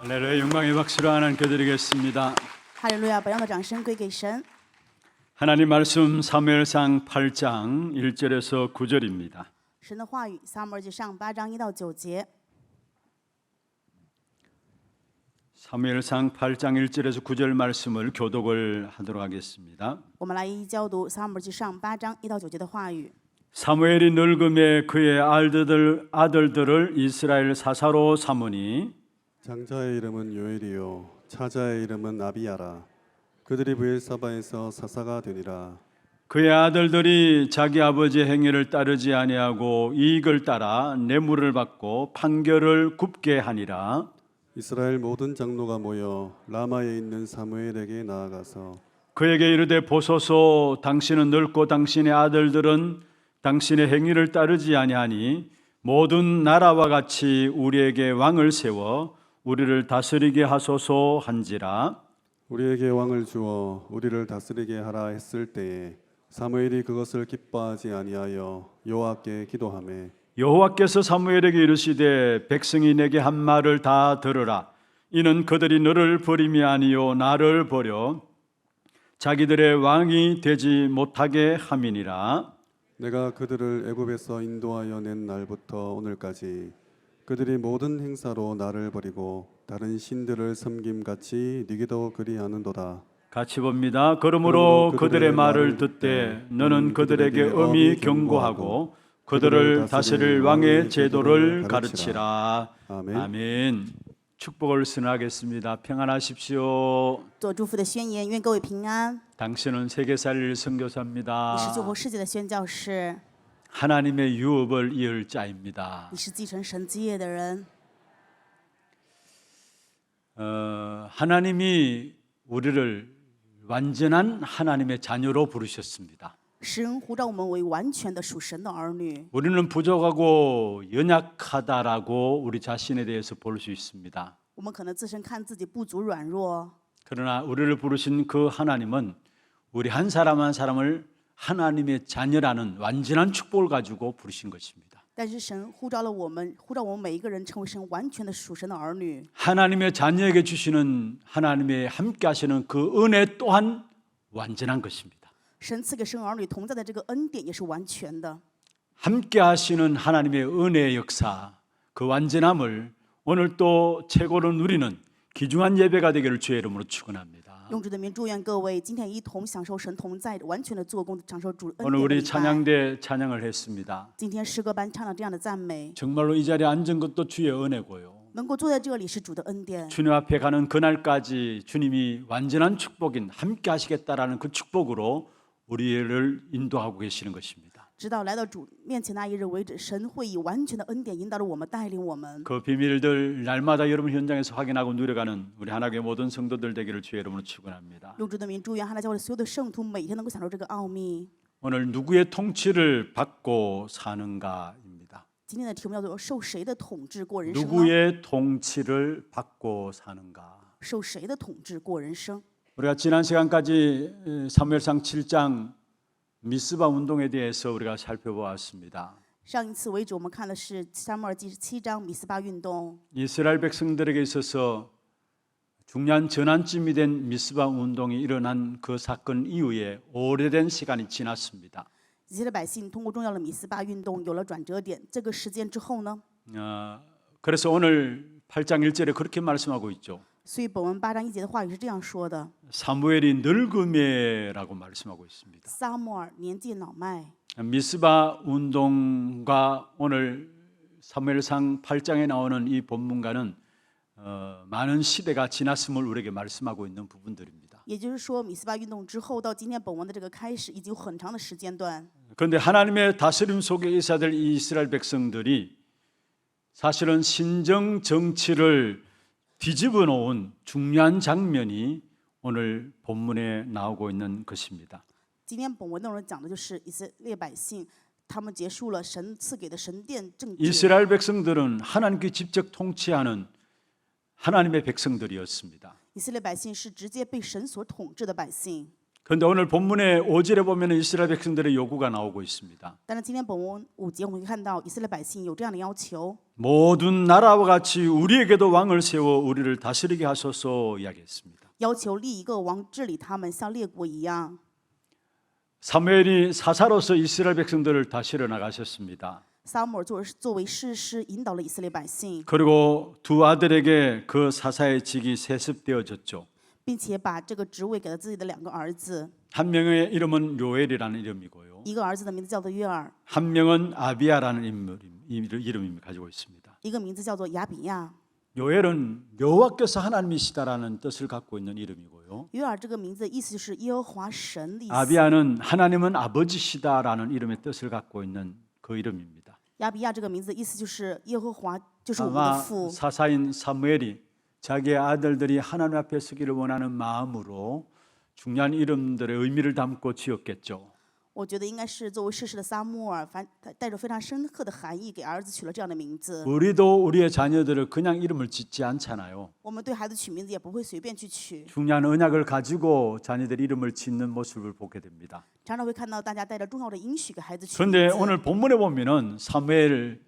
할렐루야. 영광의 박수를 하나님께 드리겠습니다. 哈利路亚！本样的掌声归给神。 하나님 말씀 사무엘상 8장 1절에서 9절입니다. 神的话语，撒母耳记上8章1到9节。 사무엘상 8장 1절에서 9절 말씀을 교독을 하도록 하겠습니다. 我们来一一教读撒母耳记上8章1到9节的话语。 사무엘이 늙음에 그의 아들들을 이스라엘 사사로 삼으니 장자의 이름은 요엘이요 차자의 이름은 아비야라. 그들이 브엘사바에서 사사가 되니라. 그의 아들들이 자기 아버지의 행위를 따르지 아니하고 이익을 따라 뇌물을 받고 판결을 굽게 하니라. 이스라엘 모든 장로가 모여 라마에 있는 사무엘에게 나아가서 그에게 이르되 보소서, 당신은 늙고 당신의 아들들은 당신의 행위를 따르지 아니하니 모든 나라와 같이 우리에게 왕을 세워 우리를 다스리게 하소서 한지라. 우리에게 왕을 주어 우리를 다스리게 하라 했을 때에 사무엘이 그것을 기뻐하지 아니하여 여호와께 기도하매 여호와께서 사무엘에게 이르시되 백성이 내게 한 말을 다 들으라. 이는 그들이 너를 버림이 아니요 나를 버려 자기들의 왕이 되지 못하게 함이니라. 내가 그들을 애굽에서 인도하여 낸 날부터 오늘까지 그들이 모든 행사로 나를 버리고 다른 신들을 섬김같이 네게도 그리하는도다. 같이 봅니다. 그러므로 그들의 말을 듣되 너는 그들에게 엄히 경고하고 그들을 다스릴 왕의 제도를 가르치라. 아멘. 아멘. 축복을 선하겠습니다. 평안하십시오. 做祝福的宣言，愿各位平安。 당신은 세계 살릴 你是救 선교사입니다. 活世界的宣教士， 하나님의 유업을 이을 자입니다. 你是继承神基业的人。 하나님이 우리를 완전한 하나님의 자녀로 부르셨습니다. 神呼召我们为完全的属神的儿女。 우리는 부족하고 연약하다라고 우리 자신에 대해서 볼 수 있습니다. 我们可能自身看自己不足软弱， 그러나 우리를 부르신 그 하나님은 우리 한 사람 한 사람을 하나님의 자녀라는 완전한 축복을 가지고 부르신 것입니다. 但是神呼召我们每一个人成为神完全的属神的儿女。 하나님의 자녀에게 주시는 하나님의 함께 하시는 그 은혜 또한 완전한 것입니다. 神赐给神儿女同在的这个恩典也是完全的。 함께 하시는 하나님의 은혜의 역사, 그 완전함을 오늘 또 최고로 누리는 귀중한 예배가 되기를 주의 이름으로 축원합니다. 用主的名祝愿各位今天一同享受神同在完全的做工，享受主恩 오늘 典的 우리 礼拜。 찬양대 찬양을 했습니다. 今天诗歌班唱了这样的赞美， 정말로 이 자리에 앉은 것도 주의 은혜고요. 能够坐在这里是主的恩典。 주님 앞에 가는 그날까지 주님이 완전한 축복인 함께 하시겠다라는 그 축복으로 우리를 인도하고 계시는 것입니다. 直到来到主面前那一日为止，神会以完全的恩典引导着我们，带领我们。 그 비밀들 날마다 여러분 현장에서 확인하고 누려가는 우리 하나님의 모든 성도들 되기를 주의 이름으로 축원합니다. 用主的名祝愿哈拉教会的所有的圣徒每天能够享受这个奥秘。 오늘 누구의 통치를 받고 사는가입니다. 今天的题目叫做“受谁的统治过人生”呢？ 누구의 통치를 받고 사는가? 受谁的统治过人生？ 우리가 지난 시간까지 사무엘상 7장 미스바 운동에 대해서 우리가 살펴보았습니다. 上一次为止，我们看的是撒母耳记7章米斯巴运动。 이스라엘 백성들에게 있어서 중요한 전환점이 된 미스바 운동이 일어난 그 사건 이후에 오래된 시간이 지났습니다. 以色列百姓通过重要的米斯巴运动有了转折点。这个时间之后呢？ 그래서 오늘 8장 1절에 그렇게 말씀하고 있죠. 所以本文8章1节的话语是这样说的： 사무엘이 늙음에라고 말씀하고 있습니다. 撒母耳年纪老迈。 미스바 운동과 오늘 사무엘상 8장에 나오는 이 본문과는 많은 시대가 지났음을 우리에게 말씀하고 있는 부분들입니다. 也就是说，米斯巴运动之后到今天本文的这个开始，已经有很长的时间段。 그런데 하나님의 다스림 속에 있어야 될 이 이스라엘 백성들이 사실은 신정 정치를 뒤집어 놓은 중요한 장면이 오늘 본문에 나오고 있는 것입니다. 今天本文内容讲的就是以色列百姓，他们结束了神赐给的神殿政治。 이스라엘 백성들은 하나님께 직접 통치하는 하나님의 백성들이었습니다. 以色列百姓是直接被神所统治的百姓。 그런데 오늘 본문의 5절에 보면 이스라엘 백성들의 요구가 나오고 있습니다. 但是今天本文5节我们可以看到以色列百姓有这样的要求， 모든 나라와 같이 우리에게도 왕을 세워 우리를 다스리게 하소서 이야기했습니다. 要求立一个王治理他们，像列国一样。 사무엘이 사사로서 이스라엘 백성들을 다스려 나가셨습니다. 撒母耳作为士师，引导了以色列百姓， 그리고 두 아들에게 그 사사의 직이 세습되어졌죠. 并且把这个职位给了自己的2个儿子， 한 명의 이름은 요엘이라는 이름이고요. 一个儿子的名字叫做约尔， 한 명은 아비야라는 이름을 가지고 있습니다. 一个名字叫做亚比亚。 요엘은 여호와께서 하나님이시다라는 뜻을 갖고 있는 이름이고요. 约尔这个名字的意思就是耶和华神的意思。 아비야는 하나님은 아버지시다라는 이름의 뜻을 갖고 있는 그 이름입니다. 亚比亚这个名字的意思就是耶和华就是我们的 아마 父。 사사인 사무엘이 자기의 아들들이 하나님 앞에 서기를 원하는 마음으로 중요한 이름들의 의미를 담고 지었겠죠. 我觉得应该是作为士师的撒母耳，他带着非常深刻的含义，给儿子取了这样的名字。 우리도 우리의 자녀들을 그냥 이름을 짓지 않잖아요. 我们对孩子取名字也不会随便去取， 중요한 언약을 가지고 자녀들 이름을 짓는 모습을 보게 됩니다. 常常会看到大家带着重要的应许给孩子取名 그런데 字。 오늘 본문에 보면은 사무엘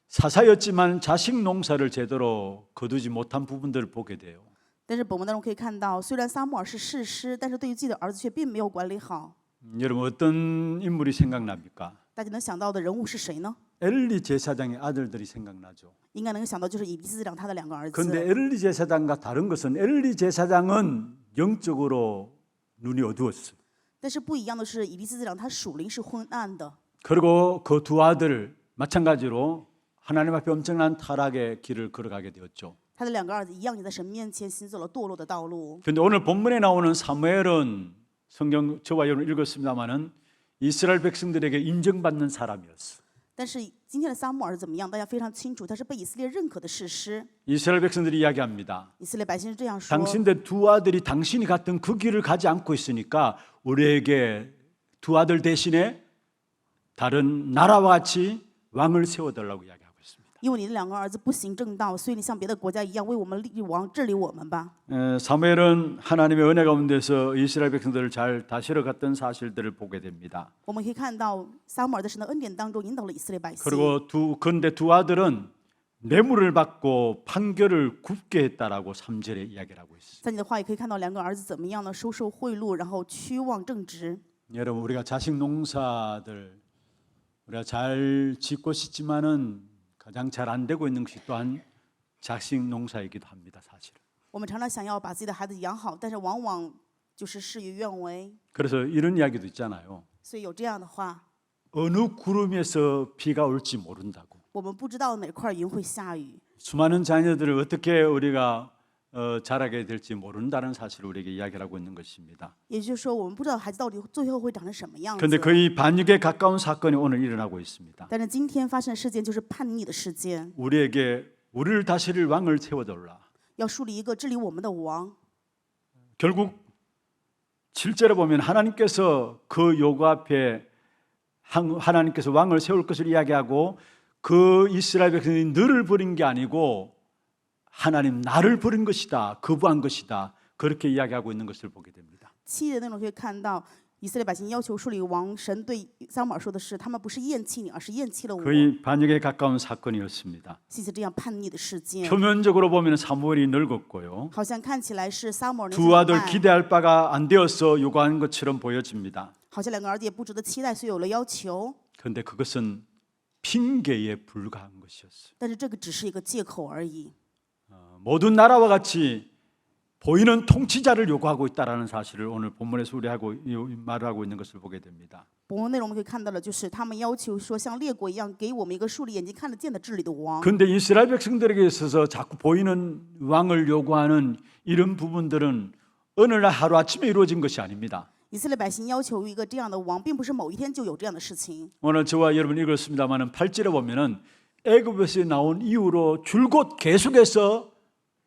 사사였지만 자식 농사를 제대로 거두지 못한 부분들을 보게 돼요. 但是本文当中可以看到，虽然撒母耳是士师，但是对于自己的儿子却并没有管理好。 여러분 어떤 인물이 생각납니까? 大家能想到的人物是谁呢？ 엘리 제사장의 아들들이 생각나죠. 应该能想到就是以利斯长他的2个儿 그런데 子。 엘리 제사장과 다른 것은 엘리 제사장은 영적으로 눈이 어두웠어요. 但是不一样的是，以利斯长他属灵是昏暗的， 그리고 그 두 아들 마찬가지로 하나님 앞에 엄청난 타락의 길을 걸어가게 되었죠. 他的2个儿子一样也在神面前行走了堕落的道路。 그런데 오늘 본문에 나오는 사무엘은 성경 저와 여러분 읽었습니다마는 이스라엘 백성들에게 인정받는 사람이었어. 但是今天的撒母耳怎么样？大家非常清楚，他是被以色列认可的士师。 이스라엘 백성들이 이야기합니다. 以色列百姓是这样说： 당신들 두 아들이 당신이 갔던 그 길을 가지 않고 있으니까 우리에게 두 아들 대신에 다른 나라와 같이 왕을 세워달라고 이야기합니다. 因为你的2个儿子不行正道，所以你像别的国家一样为我们立王治理我们吧。 사무엘은 하나님의 은혜 가운데서 이스라엘 백성들을 잘 다스려 갔던 사실들을 보게 됩니다. 我们可以看到撒母耳在神的恩典当中引导了以色列百姓。 그리고 그런데 두 아들은 뇌물을 받고 판결을 굽게 했다라고 3절에 이야기를 하고 있어요. 在你的话也可以看到2个儿子怎么样呢？收受贿赂，然后屈枉正直。 여러분 우리가 자식 농사들 우리가 잘 짓고 싶지만은 가장 잘 안 되고 있는 것이 또한 자식 농사이기도 합니다, 사실은. 我们常常想要把自己的孩子养好，但是往往就是事与愿违。 그래서 이런 이야기도 있잖아요. 所以有这样的话， 어느 구름에서 비가 올지 모른다고. 我们不知道哪块云会下雨。 수많은 자녀들을 어떻게 우리가 자라게 될지 모른다는 사실을 우리에게 이야기를 하고 있는 것입니다. 也就是说，我们不知道孩子到底最后会长成什么样子。 그런데 거의 반역에 가까운 사건이 오늘 일어나고 있습니다. 但是今天发生的事件就是叛逆的事件， 우리를 다스릴 왕을 세워달라. 要树立一个治理我们的王。 결국 7절에 보면 하나님께서 그 요구 앞에 하나님께서 왕을 세울 것을 이야기하고 그 이스라엘 백성이 너를 버린 게 아니고 하나님 나를 버린 것이다, 거부한 것이다, 그렇게 이야기하고 있는 것을 보게 됩니다. 7节内容可以看到，以色列百姓要求树立王，神对撒母耳说的是，他们不是厌弃你，而是厌弃了我。 거의 반역에 가까운 사건이었습니다. 谢谢这样叛逆的事件， 표면적으로 보면 사무엘이 늙었고요. 好像看起来是撒母耳年纪 두 老 아들 迈， 기대할 바가 안 되어서 요구하는 것처럼 보여집니다. 好像2个儿子也不值得期待，所以有了要求。 그런데 그것은 핑계에 불과한 것이었어요. 但是这个只是一个借口而已。 모든 나라와 같이 보이는 통치자를 요구하고 있다라는 사실을 오늘 본문에서 말을 하고 있는 것을 보게 됩니다. 本文内容我们可以看到的就是他们要求说，像列国一样，给我们一个树立眼睛看得见的治理的王。 그런데 이스라엘 백성들에게 있어서 자꾸 보이는 왕을 요구하는 이런 부분들은 어느 날 하루아침에 이루어진 것이 아닙니다. 以色列百姓要求一个这样的王，并不是某一天就有这样的事情。 오늘 저와 여러분 읽었습니다만 8절에 보면은 애굽에서 나온 이후로 줄곧 계속해서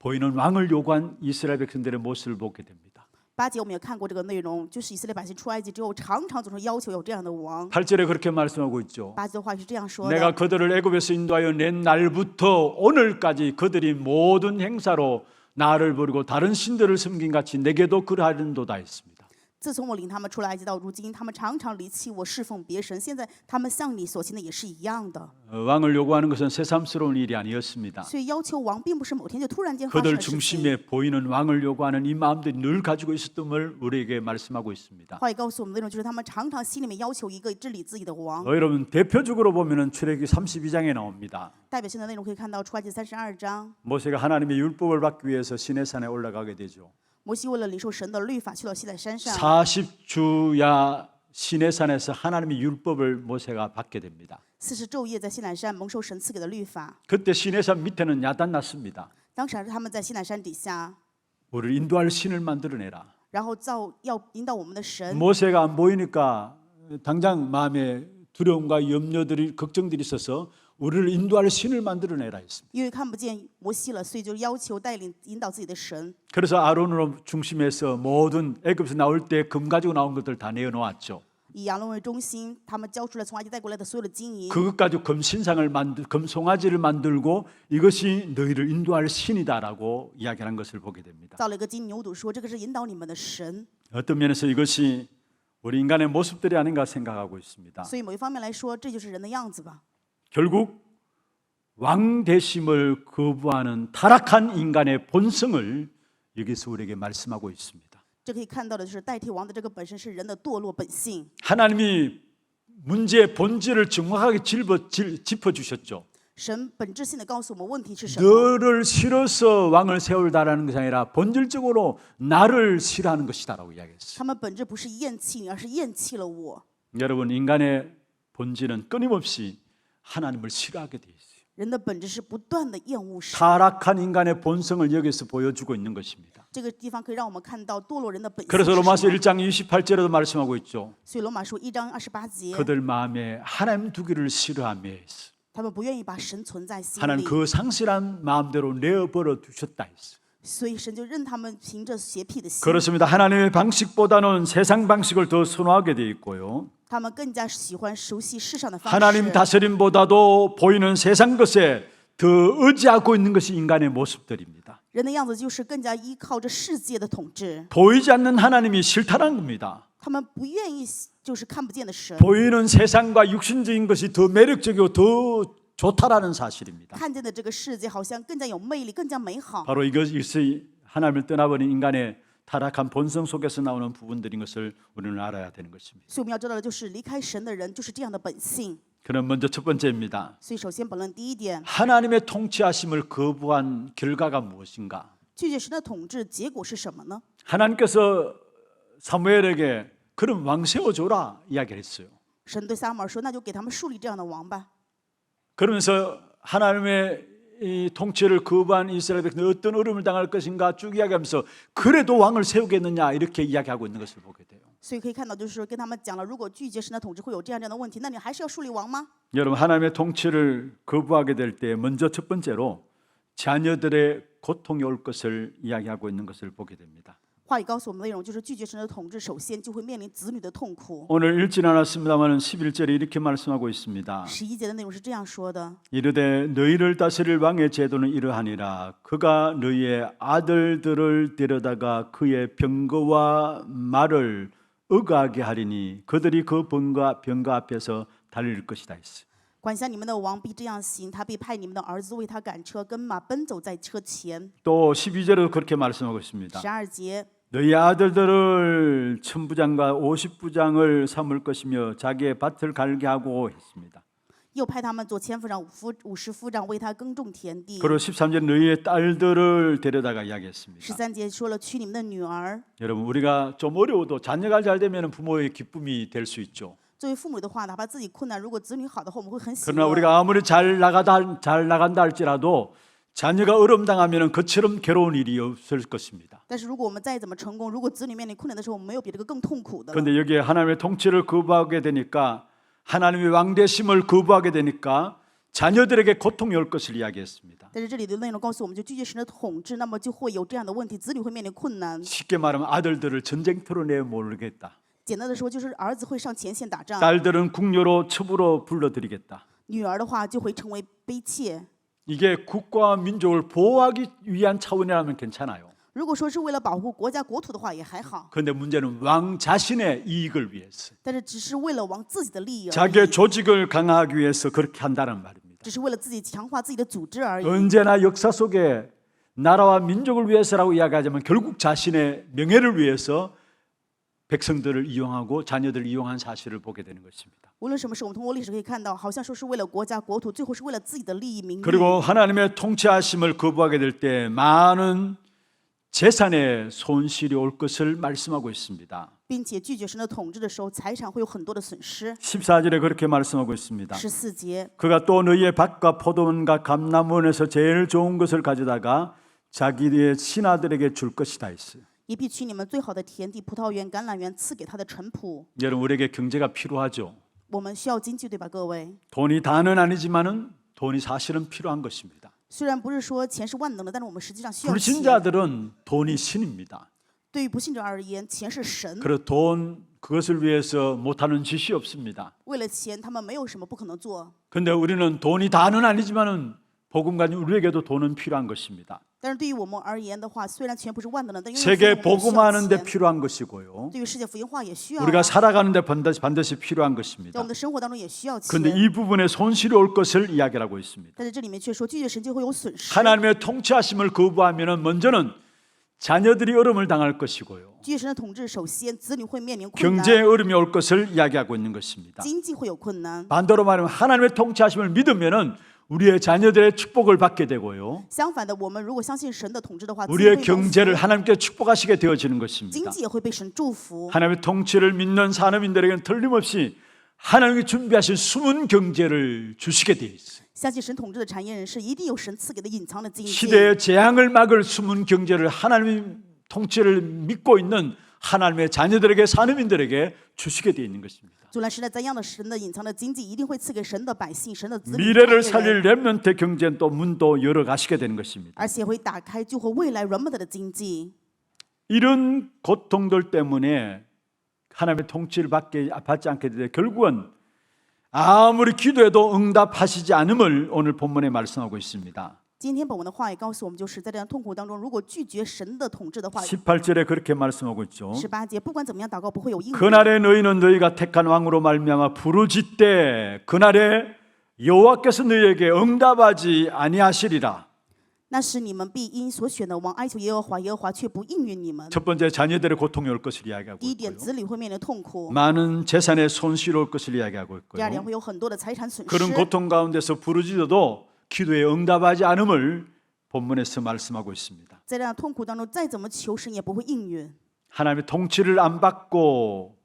보이는 왕을 요구한 이스라엘 백성들의 모습을 보게 됩니다. 8节我们也看过这个内容，就是以色列百姓出埃及之后，常常总是要求有这样的王。 8절에 그렇게 말씀하고 있죠. 8节的话是这样说 내가 的： 그들을 애굽에서 인도하여 낸 날부터 오늘까지 그들이 모든 행사로 나를 버리고 다른 신들을 섬긴 같이 내게도 그러하는도다 했습니다. 自从我领他们出来埃及到如今，他们常常离弃我，侍奉别神。现在他们向你所行的也是一样的。 왕을 요구하는 것은 새삼스러운 일이 아니었습니다. 所以要求王，并不是某天就突然间发生 그들 的事情。 중심에 보이는 왕을 요구하는 이 마음들이 늘 가지고 있었음을 우리에게 말씀하고 있습니다. 话语告诉我们的内容就是，他们常常心里面要求一个治理自己的王。 여러분 대표적으로 보면은 출애굽기 32장에 나옵니다. 代表性的内容可以看到出埃及32章， 모세가 하나님의 율법을 받기 위해서 시내산에 올라가게 되죠. 摩西为了领受神的律法，去到西奈山上。 40주야 시내산에서 하나님의 율법을 모세가 받게 됩니다. 40昼夜在西奈山蒙受神赐给的律法。 그때 시내산 밑에는 야단 났습니다. 当时他们在西奈山底下， 우리를 인도할 신을 만들어내라. 然后要引导我们的神。 모세가 안 보이니까 당장 마음에 두려움과 염려들이 걱정들이 있어서 우리를 인도할 신을 만들어내라 했습니다. 因为看不见摩西了，所以就要求带领引导自己的神。 그래서 아론으로 중심해서 모든 애굽에서 나올 때 금 가지고 나온 것들 다 내어놓았죠. 以亚伦为中心，他们交出了从埃及带过来的所有的金银。 그것 가지고 금 신상을 금 송아지를 만들고 이것이 너희를 인도할 신이다라고 이야기하는 것을 보게 됩니다. 造了一个金牛犊，说这个是引导你们的神。 어떤 면에서 이것이 우리 인간의 모습들이 아닌가 생각하고 있습니다. 所以某一方面来说，这就是人的样子吧。 결국 왕 대심을 거부하는 타락한 인간의 본성을 여기서 우리에게 말씀하고 있습니다. 这可以看到的就是代替王的这个本身是人的堕落本性。 하나님이 문제의 본질을 정확하게 짚어주셨죠. 神本质性的告诉我们问题是什么。 너를 싫어서 왕을 세울다라는 것이 아니라 본질적으로 나를 싫어하는 것이다라고 이야기했어요. 他们本质不是厌弃你，而是厌弃了我。 여러분 인간의 본질은 끊임없이 하나님을 싫어하게 돼 있어요. 人的本质是不断的厌恶神。 타락한 인간의 본성을 여기서 보여주고 있는 것입니다. 这个地方可以让我们看到堕落人的本性 그래서 是什 로마서 么。 1장 28절에도 말씀하고 있죠. 所以罗马书1章28节， 그들 마음에 하나님 두기를 싫어하며 했어. 他们不愿意把神存在心 하나님 里， 그 상실한 마음대로 내어버려 두셨다 했어. 所以神就任他们凭着邪僻的心， 그렇습니다. 하나님의 방식보다는 세상 방식을 더 선호하게 돼 있고요. 他们更加喜欢熟悉世上的方 하나님 式。 다스림보다도 보이는 세상 것에 더 의지하고 있는 것이 인간의 모습들입니다. 人的样子就是更加依靠着世界的统治， 보이지 않는 하나님이 싫다는 겁니다. 他们不愿意就是看不见的神， 보이는 세상과 육신적인 것이 더 매력적이고 더 좋다라는 사실입니다. 看见的这个世界好像更加有魅力，更加美好。 바로 이것이 하나님을 떠나버린 인간의 타락한 본성 속에서 나오는 부분들인 것을 우리는 알아야 되는 것입니다. 所以我们要知道的就是离开神的人就是这样的本性。 그럼 먼저 첫 번째입니다. 所以首先本论第一点， 하나님의 통치하심을 거부한 결과가 무엇인가? 拒绝神的统治，结果是什么呢？ 하나님께서 사무엘에게 그럼 왕 세워줘라 이야기했어요. 神对撒母耳说：“那就给他们树立这样的王吧。” 그러면서 하나님의 이 통치를 거부한 이스라엘 백성이 어떤 어려움을 당할 것인가 쭉 이야기하면서 그래도 왕을 세우겠느냐 이렇게 이야기하고 있는 것을 보게 돼요. 所以可以看到，就是跟他们讲了，如果拒绝神的统治会有这样的问题，那你还是要树立王吗？ 여러분 하나님의 통치를 거부하게 될 때 먼저 첫 번째로 자녀들의 고통이 올 것을 이야기하고 있는 것을 보게 됩니다. 话语告诉我们的内容就是拒绝神的统治，首先就会面临子女的痛苦。 오늘 읽진 않았습니다만 11절에 이렇게 말씀하고 있습니다. 11节的内容是这样说的： 이르되 너희를 다스릴 왕의 제도는 이러하니라. 그가 너희의 아들들을 데려다가 그의 병거와 말을 억하게 하리니 그들이 그 병거 앞에서 달릴 것이다 했어요. 管辖你们的王必这样行，他必派你们的儿子为他赶车，跟马奔走在车前。 또 12절에도 그렇게 말씀하고 있습니다. 12节， 너희 아들들을 1000부장과 50부장을 삼을 것이며 자기의 밭을 갈게 하고 했습니다. 又派他们做千夫长、50夫长，为他耕种田地。 그리고 13절 너희의 딸들을 데려다가 이야기했습니다. 13节说了，娶你们的女儿。 여러분 우리가 좀 어려워도 자녀가 잘 되면 부모의 기쁨이 될 수 있죠. 作为父母的话，哪怕自己困难，如果子女好的话，我们会很喜 그러나 乐。 우리가 아무리 잘 나간다 할지라도 자녀가 어려움 당하면 그처럼 괴로운 일이 없을 것입니다. 但是如果我们再怎么成功，如果子女面临困难的时候，我们没有比这个更痛苦的了。 그런데 여기에 하나님의 통치를 거부하게 되니까 하나님의 왕대심을 거부하게 되니까 자녀들에게 고통이 올 것을 이야기했습니다. 但是这里的内容告诉我们，就拒绝神的统治，那么就会有这样的问题，子女会面临困难。 쉽게 말하면 아들들을 전쟁터로 내몰겠다. 简单的说，就是儿子会上前线打仗， 딸들은 궁녀로 첩으로 불러들이겠다. 女儿的话就会成为卑妾。 이게 국가와 민족을 보호하기 위한 차원이라면 괜찮아요. 如果说是为了保护国家国土的话，也还好。 그런데 문제는 왕 자신의 이익을 위해서 但是只是为了王自己的利益而 자기의 已， 조직을 강화하기 위해서 그렇게 한다는 말입니다. 只是为了自己强化自己的组织而已。 언제나 역사 속에 나라와 민족을 위해서라고 이야기하자면 결국 자신의 명예를 위해서 백성들을 이용하고 자녀들을 이용한 사실을 보게 되는 것입니다. 无论什么事，我们通过历史可以看到，好像说是为了国家国土，最后是为了自己的利益名誉。 그리고 하나님의 통치하심을 거부하게 될 때 많은 재산의 손실이 올 것을 말씀하고 있습니다. 并且拒绝神的统治的时候，财产会有很多的损失。 14절에 그렇게 말씀하고 있습니다. 14节， 그가 또 너희의 밭과 포도원과 감람원에서 제일 좋은 것을 가져다가 자기의 신하들에게 줄 것이다 했어요. 也必取你们最好的田地、葡萄园、橄榄园，赐给他的臣仆。 여러분 우리에게 경제가 필요하죠. 我们需要经济，对吧，各位？ 돈이 다는 아니지만은 돈이 사실은 필요한 것입니다. 虽然不是说钱是万能的，但是我们实际上需要钱。 불신자들은 돈이 신입니다. 对于不信者而言，钱是神。 그래서 돈 그것을 위해서 못하는 짓이 없습니다. 为了钱，他们没有什么不可能做。 그런데 우리는 돈이 다는 아니지만은 복음 가진 우리에게도 돈은 필요한 것입니다. 但是对于我们而言的话，虽然钱不是万能的，但因为 세계 我们需要 복음하는 데 钱。 필요한 것이고요. 对于世界福音化也需要啊， 우리가 살아가는 데 반드시 필요한 在 것입니다. 我们的生活当中也需要钱。 그런데 이 부분에 손실이 올 것을 이야기하고 있습니다. 但是这里面却说拒绝神就会有损失。 하나님의 통치하심을 거부하면은 먼저는 자녀들이 어려움을 당할 것이고요. 拒绝神的统治，首先子女会面临困难， 경제에 어려움이 올 것을 이야기하고 있는 것입니다. 经济会有困难。 반대로 말하면 하나님의 통치하심을 믿으면은 우리의 자녀들의 축복을 받게 되고요. 相反的，我们如果相信神的统治的话，子女 우리의 会蒙 경제를 福， 하나님께 축복하시게 되어지는 经 것입니다. 济也会被神祝福。 하나님의 통치를 믿는 산업인들에게는 틀림없이 하나님이 준비하신 숨은 경제를 주시게 되어 있어요. 相信神统治的产业人士一定有神赐给的隐藏的经济。 시대의 재앙을 막을 숨은 경제를 하나님 통치를 믿고 있는 하나님의 자녀들에게 산업인들에게 주시게 되어 있는 것입니다. 阻拦时代灾殃的神的隐藏的经济，一定会赐给神的百姓、神的子女， 미래를 살릴 렘넌트 경제는 또 문도 열어 가시게 되는 것입니다. 而且会打开救活未来 remnant 的经济。 이런 고통들 때문에 하나님의 통치를 받지 않게 되되 결국은 아무리 기도해도 응답하시지 않음을 오늘 본문에 말씀하고 있습니다. 今天本文的话也告诉我们，就是在这样痛苦当中，如果拒绝神的统治的话， 18절에 그렇게 말씀하고 있죠. 18节不管怎么样祷告不会有应允。 그날에 너희는 너희가 택한 왕으로 말미암아 부르짖되 그날에 여호와께서 너희에게 응답하지 아니하시리라. 那时你们必因所选的王哀求耶和华，耶和华却不应允你们。 첫 번째 자녀들의 고통이 올 것을 이야기하고 第一点， 있고요. 子女会面临痛苦； 많은 재산의 손실이 올 것을 이야기하고 第二点， 있고요. 会有很多的财产损 그런 失。 고통 가운데서 부르짖어도 기도에 응답하지 않음을 본문에서 말씀하고 있습니다. 在这样痛苦当中，再怎么求神也不会应允。 하나님의 통치를 안 받고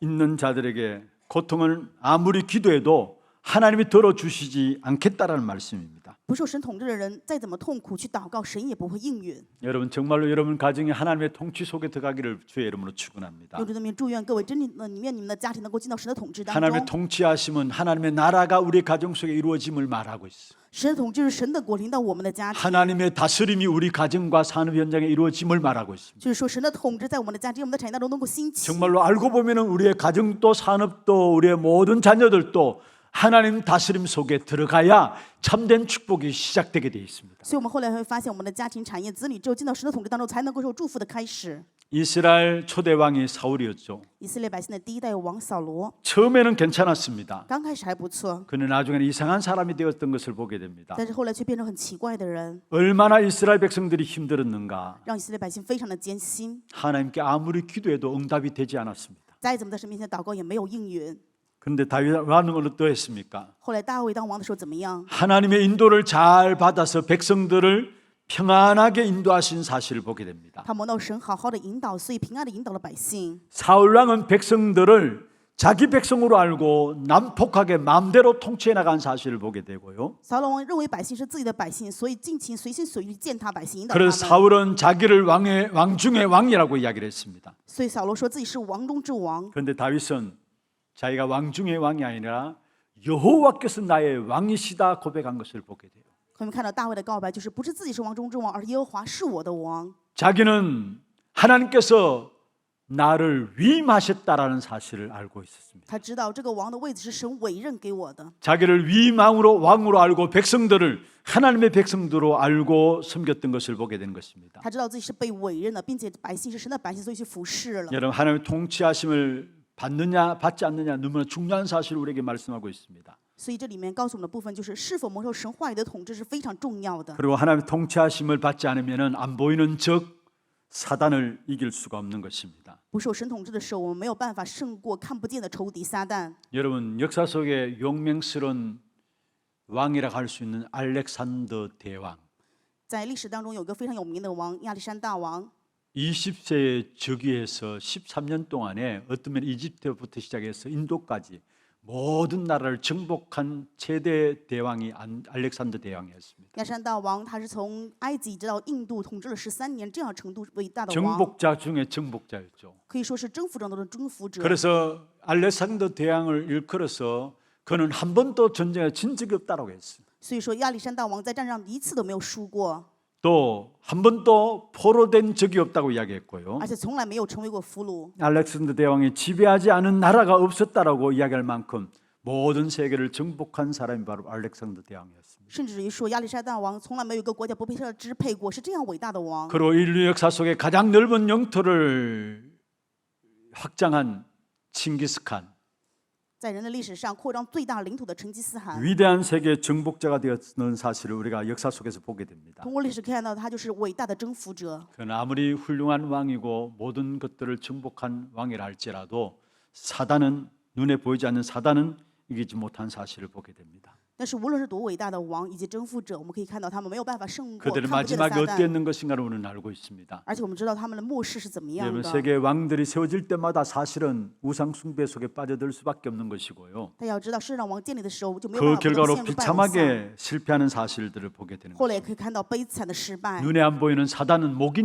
있는 자들에게 고통을 아무리 기도해도 하나님이 들어주시지 않겠다라는 말씀입니다. 不受神统治的人，再怎么痛苦去祷告，神也不会应允。 여러분 정말로 여러분 가정이 하나님의 통치 속에 들어가기를 주의 이름으로 축원합니다. 用主的名祝愿各位真正的里面，你们的家庭能够进到神的统治当 하나님의 中。 통치하심은 하나님의 나라가 우리 가정 속에 이루어짐을 말하고 있어요. 神的统治是神的国临到我们的家庭， 하나님의 다스림이 우리 가정과 산업 현장에 이루어짐을 말하고 있습니다. 就是说神的统治在我们的家庭、我们的产业当中能够兴起。 정말로 알고 보면은 우리의 가정도 산업도 우리의 모든 자녀들도 하나님 다스림 속에 들어가야 참된 축복이 시작되게 되어 있습니다. 所以我们后来会发现，我们的家庭、产业、子女只有进到神的统治当中，才能够受祝福的开始。 이스라엘 초대 왕이 사울이었죠. 以色列百姓的第一代王扫罗， 처음에는 괜찮았습니다. 刚开始还不错， 그는 나중에는 이상한 사람이 되었던 것을 보게 됩니다. 但是后来却变成很奇怪的人， 얼마나 이스라엘 백성들이 힘들었는가. 让以色列百姓非常的艰辛。 하나님께 아무리 기도해도 응답이 되지 않았습니다. 再怎么在神面前祷告也没有应允。 그런데 다윗 왕은 어떠했습니까? 后来大卫当王的时候怎么样？ 하나님의 인도를 잘 받아서 백성들을 평안하게 인도하신 사실을 보게 됩니다. 他蒙到神好好的引导，所以平安的引导了百姓。 사울 왕은 백성들을 자기 백성으로 알고 난폭하게 마음대로 통치해 나간 사실을 보게 되고요. 扫罗王认为百姓是自己的百姓，所以尽情随心所欲践踏百姓，引导他 그래서 们。 사울은 자기를 왕 중의 왕이라고 이야기를 했습니다. 所以扫罗说自己是王中之王。 그런데 다윗은 자기가 왕 중의 왕이 아니라 여호와께서 나의 왕이시다 고백한 것을 보게 돼요. 我们看到大卫的告白，就是不是自己是王中之王，而耶和华是我的王。 자기는 하나님께서 나를 위임하셨다라는 사실을 알고 있었습니다. 他知道这个王的位置是神委任给我的， 자기를 위임왕으로 왕으로 알고 백성들을 하나님의 백성들로 알고 섬겼던 것을 보게 된 것입니다. 他知道自己是被委任的，并且百姓是神的百姓，所以去服侍了。 여러분 하나님의 통치하심을 받느냐 받지 않느냐 너무나 중요한 사실을 우리에게 말씀하고 있습니다. 所以这里面告诉我们的部分就是，是否蒙受神话语的统治是非常重要的。 그리고 하나님의 통치하심을 받지 않으면 안 보이는 적 사단을 이길 수가 없는 것입니다. 不受神统治的时候，我们没有办法胜过看不见的仇敌撒旦。 여러분 역사 속에 용맹스러운 왕이라고 할 수 있는 알렉산더 대왕 在历史当中有一个非常有名的王亚历山大王， 20세에 즉위해서 13년 동안에 어떤 면 이집트부터 시작해서 인도까지 모든 나라를 정복한 최대 대왕이 알렉산더 대왕이었습니다. 亚历山大王他是从埃及直到印度统治了13年，这样程度伟大的王， 정복자 중에 정복자였죠. 可以说是征服者中的征服者。 그래서 알렉산더 대왕을 일컬어서 그는 한 번도 전쟁에 진 적이 없다고 했어요. 所以说亚历山大王在战上一次都没有输过， 또 한 번도 포로된 적이 없다고 이야기했고요. 而且从来没有成为过俘虏。 알렉산더 대왕이 지배하지 않은 나라가 없었다라고 이야기할 만큼 모든 세계를 정복한 사람이 바로 알렉산더 대왕이었습니다. 甚至于说亚历山大王从来没有一个国家不被他支配过，是这样伟大的王。 그리고 인류 역사 속에 가장 넓은 영토를 확장한 칭기스칸 在人类历史上扩张最大领土的成吉思汗， 위대한 세계 정복자가 되었는 사실을 우리가 역사 속에서 보게 됩니다. 通过历史看到他就是伟大的征服者。 그는 아무리 훌륭한 왕이고 모든 것들을 정복한 왕이라 할지라도 사단은 눈에 보이지 않는 사단은 이기지 못한 사실을 보게 됩니다. 但是无论是多伟大的王以及征服者，我们可以看到他们没有办法胜过 그들의 看不见的 마지막이 撒旦。 어땠는 것인가를 우리는 알고 있습니다. 而且我们知道他们的末世是怎么样 여러분 的。 세계 왕들이 세워질 때마다 사실은 우상 숭배 속에 빠져들 수밖에 없는 것이고요. 大家要知道，世上王建立的时候就没有 그 办法不 결과로 陷入拜偶像， 비참하게 실패하는 사실들을 보게 되는 后来 거죠. 也可以看到悲惨的失败。 눈에 안 보이는 사단은 못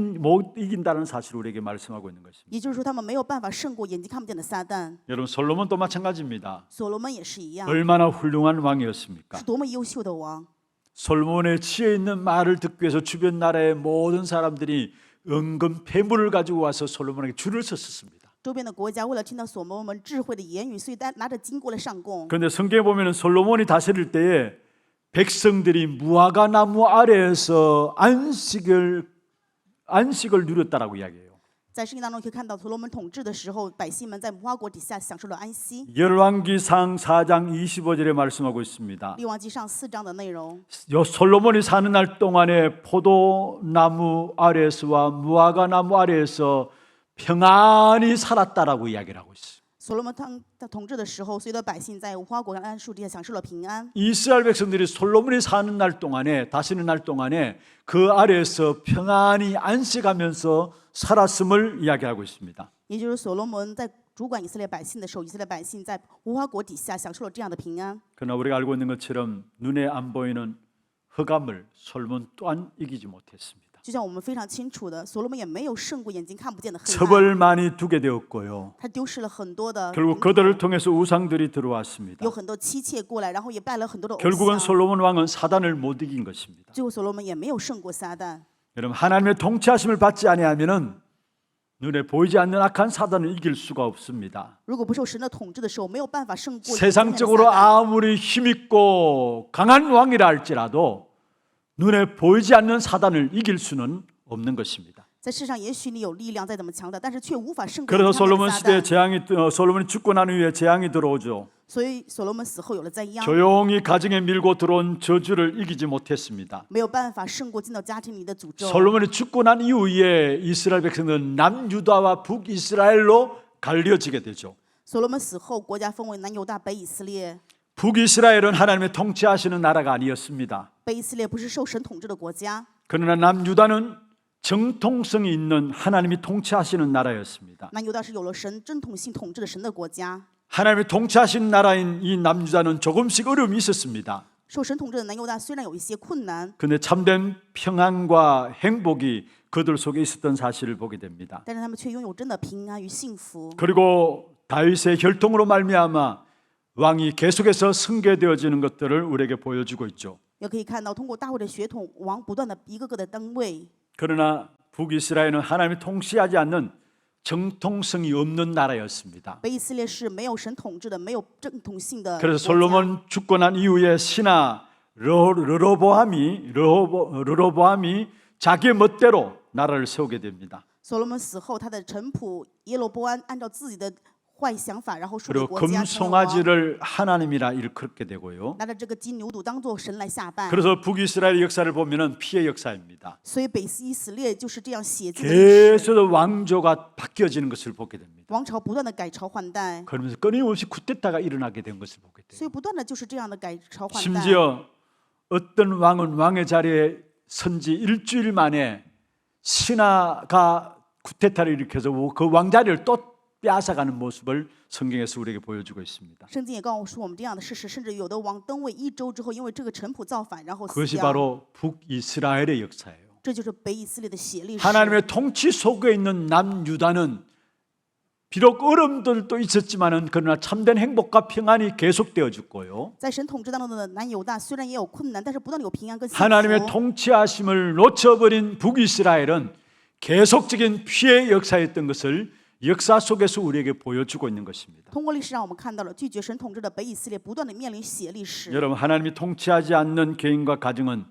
이긴다는 사실을 우리에게 말씀하고 있는 것입니다. 也就是说，他们没有办法胜过眼睛看不见的撒旦。 여러분 솔로몬도 마찬가지입니다. 所罗门也是一样， 얼마나 훌륭한 왕이었습니까? 是多么优秀的王。 솔로몬의 지혜 있는 말을 듣기 위해서 주변 나라의 모든 사람들이 은근 폐물을 가지고 와서 솔로몬에게 줄을 섰습니다. 周边的国家为了听到所罗门智慧的言语，所以拿着金过来上供。 그런데 성경에 보면 솔로몬이 다스릴 때에 백성들이 무화과 나무 아래에서 안식을 누렸다라고 이야기해요. 在圣经当中可以看到，所罗门统治的时候，百姓们在无花果底下享受了安息。 열왕기상 4장 25절에 말씀하고 있습니다. 列王记上4章的内容， 솔로몬이 사는 날 동안에 포도나무 아래에서와 무화과 나무 아래에서 평안히 살았다라고 이야기를 하고 있어요. 所罗门他统治的时候，所有的百姓在无花果桉树底下享受了平安。 이스라엘 백성들이 솔로몬이 사는 날 동안에 다스리는 날 동안에 그 아래에서 평안히 안식하면서 살았음을 이야기하고 있습니다. 也就是所罗门在主管以色列百姓的时候，以色列百姓在无花果底下享受了这样的平安。 그러나 우리가 알고 있는 것처럼 눈에 안 보이는 흑암을 솔로몬 또한 이기지 못했습니다. 就像我们非常清楚的，所罗门也没有胜过眼睛看不见的黑暗， 첩을 많이 두게 되었고요. 他丢失了很多的， 결국 그들을 통해서 우상들이 들어왔습니다. 有很多妻妾过来，然后也拜了很多的偶 결국은 像。 솔로몬 왕은 사단을 못 이긴 것입니다. 最后所罗门也没有胜过撒旦。 여러분 하나님의 통치하심을 받지 아니하면은 눈에 보이지 않는 악한 사단을 이길 수가 없습니다. 如果不受神的统治的时候，没有办法胜过眼睛看不见的 세상적으로 撒旦。 아무리 힘있고 강한 왕이라 할지라도 눈에 보이지 않는 사단을 이길 수는 없는 것입니다. 在世上，也许你有力量，再怎么强大，但是却无法胜过 그래서 眼睛看不 솔로몬 见的撒 시대에 旦。 솔로몬이 죽고 난 후에 재앙이 들어오죠. 所以所罗门死后有了灾殃， 조용히 가정에 밀고 들어온 저주를 이기지 못했습니다. 没有办法胜过进到家庭里的诅咒。 솔로몬이 죽고 난 이후에 이스라엘 백성들은 남유다와 북이스라엘로 갈려지게 되죠. 所罗门死后，国家分为南犹大、北以色列。 북이스라엘은 하나님의 통치하시는 나라가 아니었습니다. 北以色列不是受神统治的国家， 그러나 남유다는 정통성이 있는 하나님이 통치하시는 나라였습니다. 南犹大是有了神正统性统治的神的国家。 하나님이 통치하신 나라인 이 남유다는 조금씩 어려움이 있었습니다. 受神统治的南犹大虽然有一些困难， 그런데 참된 평안과 행복이 그들 속에 있었던 사실을 보게 됩니다. 但是他们却拥有真的平安与幸福。 그리고 다윗의 혈통으로 말미암아 왕이 계속해서 승계되어지는 것들을 우리에게 보여주고 있죠. 也可以看到，通过大卫的血统，王不断的一个个的登位。 그러나 북이스라엘은 하나님이 통치하지 않는 정통성이 없는 나라였습니다. 北以色列是没有神统治的，没有正统性的 그래서 国家。 솔로몬 죽고 난 이후에 신하 르로보암이 자기 멋대로 나라를 세우게 됩니다. 所罗门死后，他的臣仆耶罗波安按照自己的坏想法，然后树立 그리고 国家成王， 금송아지를 하나님이라 일컬게 되고요. 拿着这个金牛犊当做神来下拜。 그래서 북이스라엘 역사를 보면은 피해 역사입니다. 所以北以色列就是这样写字的历史， 계속 왕조가 바뀌어지는 것을 보게 됩니다. 王朝不断的改朝换代， 그러면서 끊임없이 쿠데타가 일어나게 된 것을 보게 돼요. 所以不断的就是这样的改朝换代。 심지어 어떤 왕은 왕의 자리에 선지 일주일 만에 신하가 쿠데타를 일으켜서 그 왕자리를 또 빼앗아가는 모습을 성경에서 우리에게 보여주고 있습니다. 圣经也告诉我们这样的事实，甚至有的王登位1周之后，因为这个臣仆造反，然后死 그것이 掉。 바로 북이스라엘의 역사예요. 这就是北以色列的血历史。 하나님의 통치 속에 있는 남유다는 비록 어려움들도 있었지만은 그러나 참된 행복과 평안이 계속되어 죽고요. 在神统治当中的南犹大虽然也有困难，但是不断的有平安跟幸 하나님의 福。 통치하심을 놓쳐버린 북이스라엘은 계속적인 피해 역사였던 것을 역사 속에서 우리에게 보여주고 있는 것입니다. 通过历史让我们看到了拒绝神统治的北以色列不断的面临血历史。 여러분, 하나님이 통치하지 않는 개인과 가정은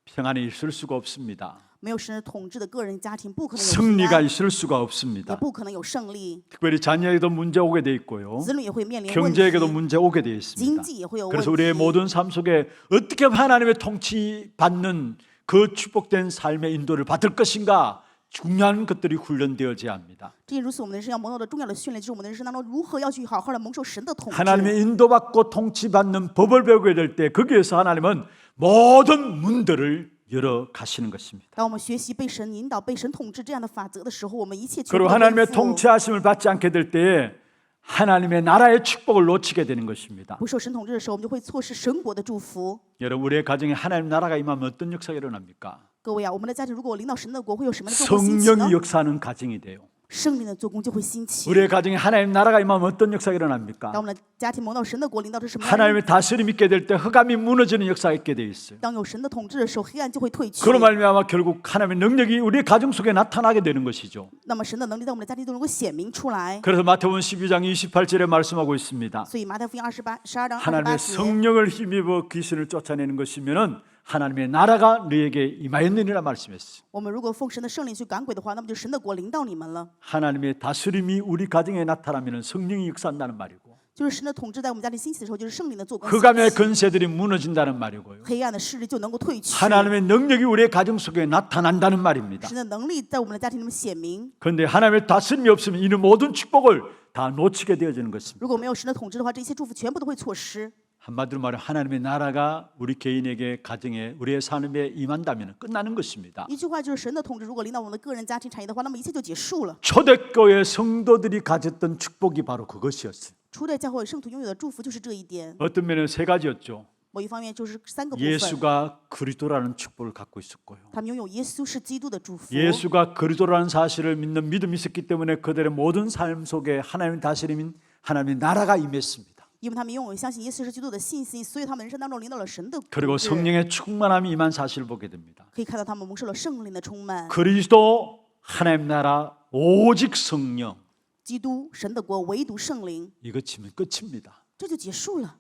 평안이 있을 수가 없습니다. 没有神统治的个人家庭不可能有平 승리가 安， 있을 수가 也 없습니다. 不可能有胜利， 특별히 자녀에게도 문제 오게 돼 있고요. 子女也会面临问题， 경제에게도 문제 오게 돼 있습니다. 经济也会有问 그래서 우리의 题。 모든 삶 속에 어떻게 하나님의 통치받는 그 축복된 삶의 인도를 받을 것인가 중요한 것들이 훈련되어져야 합니다. 这也如此，我们的人生要蒙受的重要的训练，就是我们的人生当中如何要去好好的蒙受神的统治。 하나님의 인도받고 통치받는 법을 배우게 될 때 거기에서 하나님은 모든 문들을 열어 가시는 것입니다. 当我们学习被神引导、被神统治这样的法则的时候，我们一切全 그리고 部都 하나님의 恢复 통치하심을 받지 않게 될 때에 하나님의 나라의 축복을 놓치게 되는 것입니다. 不受神统治的时候，我们就会错失神国的祝福。 여러분, 우리의 가정에 하나님 나라가 임하면 어떤 역사가 일어납니까? 各位啊，我们的家庭如果领导神的国，会有什么样的做工兴起呢 성령이 ？ 역사하는 가정이 돼요. 圣灵的做工就会兴起。 우리의 가정에 하나님 나라가 임하면 어떤 역사가 일어납니까? 当我们的家庭蒙到神的国，领导是什么样的？ 하나님의 다스림 있게 될 때 흑암이 무너지는 역사가 있게 돼 있어요. 当有神的统治的时候，黑暗就会退去。 그로 말미암아 결국 하나님의 능력이 우리의 가정 속에 나타나게 되는 것이죠. 那么神的能力在我们的家庭中能够显明出来。 그래서 마태복음 12장 28절에 말씀하고 있습니다. 所以马太福音12章 하나님의 28节， 성령을 힘입어 귀신을 쫓아내는 것이면은 하나님의 나라가 너에게 임하였느니라 말씀했어요. 我们如果奉神的圣灵去赶鬼的话，那么就神的国临到你们了。 하나님의 다스림이 우리 가정에 나타나면은 성령이 역사한다는 말이고 就是神的统治在我们家庭兴起的时候，就是圣灵的做工兴 흑암의 起， 권세들이 무너진다는 말이고요. 黑暗的势力就能够退去。 하나님의 능력이 우리의 가정 속에 나타난다는 말입니다. 神的能力在我们的家庭里面显明。 그런데 하나님의 다스림이 없으면 이는 모든 축복을 다 놓치게 되어지는 것입니다. 如果没有神的统治的话，这一切祝福全部都会错失。 한마디로 말해 하나님의 나라가 우리 개인에게 가정에 우리의 삶에 임한다면 끝나는 것입니다. 一句话就是神的统治，如果临到我们的个人家庭产业的话，那么一切就结束了。 초대교회 성도들이 가졌던 축복이 바로 그것이었어요. 初代教会圣徒拥有的祝福就是这一点。 어떤 면은 세 가지였죠. 某一方面就是3个部分， 예수가 그리스도라는 축복을 갖고 있었고요. 他们拥有耶稣是基督的祝福。 예수가 그리스도라는 사실을 믿는 믿음이 있었기 때문에 그들의 모든 삶 속에 하나님의 다스림인 하나님의 나라가 임했습니다. 因为他们拥有相信耶稣是基督的信心，所以他们人生当中领到了神的 그리고 统治。 성령의 충만함이 임한 사실을 보게 됩니다. 可以看到他们蒙受了圣灵的充满。 그리스도 하나님 나라 오직 성령 基督神的国唯独圣灵， 이거 치면 끝입니다. 这就结束了。